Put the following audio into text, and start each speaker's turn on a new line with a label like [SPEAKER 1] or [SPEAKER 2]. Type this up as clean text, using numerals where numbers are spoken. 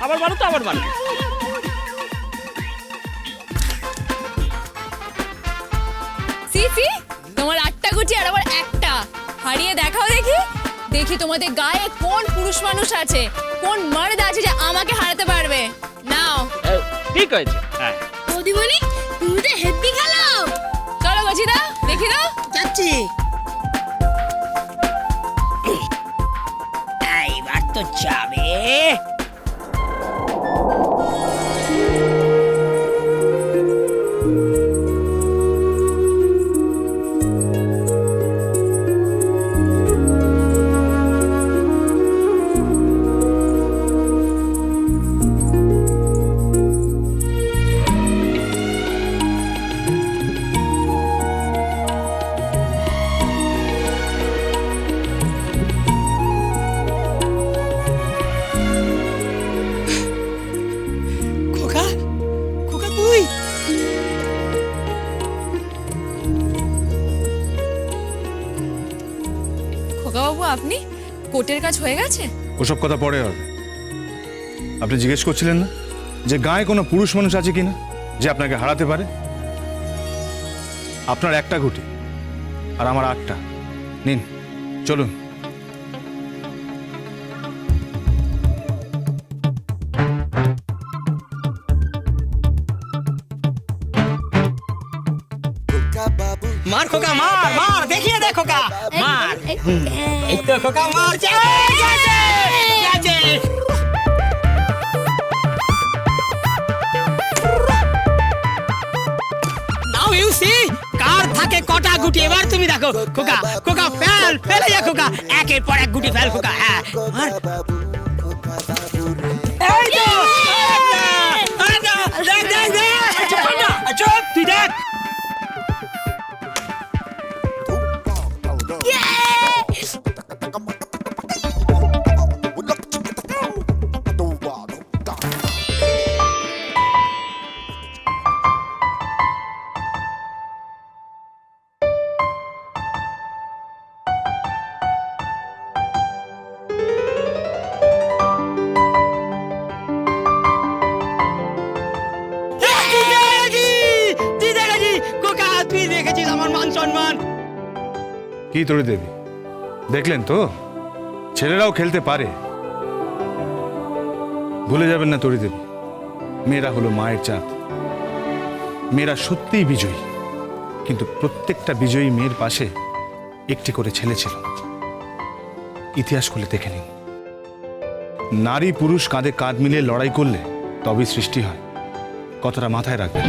[SPEAKER 1] আবার মারো তো, আবার মারো।
[SPEAKER 2] সি তোমার 8টা গুটি আর আবার একটা হারিয়ে দেখাও দেখি। দেখি তোমাদের গায়ে কোন পুরুষ মানুষ আছে, কোন মর্দ আছে যে আমাকে হারাতে পারবে। নাও।
[SPEAKER 1] ঠিক হয়েছে। হ্যাঁ
[SPEAKER 3] বৌদিমণি তুমি তো হেভি খেলো।
[SPEAKER 2] চলো গছিদা দেখি দাও।
[SPEAKER 3] যাচ্ছি।
[SPEAKER 4] এইবার তো যাবে। খোকা, খোকা তুই?
[SPEAKER 2] খোকাবাবু আপনি, কোর্টের কাজ হয়ে গেছে?
[SPEAKER 5] ওসব কথা পরে হবে। আপনি জিজ্ঞেস করছিলেন না যে গায়ে কোনো পুরুষ মানুষ আছে কিনা যে আপনাকে হারাতে পারে? আপনার একটা গুটি আর আমার 8টা। নিন চলুন।
[SPEAKER 4] মার খোকা, মার মার, দেখিয়ে দে খোকা, মার। এই তো খোকা, মার। গেছে। নাও ইউ সি কার থাকে কটা গুটি। এবার তুমি দেখো খোকা, খোকা ফেলে যা খোকা, একের পর এক গুটি ফেল খোকা। হ্যাঁ মার। এই তো দেখ, চুপ তুই দেখ।
[SPEAKER 5] কি তরি দেবী, দেখলেন তো ছেলেরাও খেলতে পারে। ভুলে যাবেন না তরি দেবী, মেয়েরা হলো মায়ের চাঁদ। মেয়েরা সত্যিই বিজয়ী, কিন্তু প্রত্যেকটা বিজয়ী মেয়ের পাশে একটি করে ছেলে ছিল। ইতিহাস খুলে দেখে নিন, নারী পুরুষ কাঁধে কাঁধ মিলিয়ে লড়াই করলে তবেই সৃষ্টি হয়। কথাটা মাথায় রাখবেন।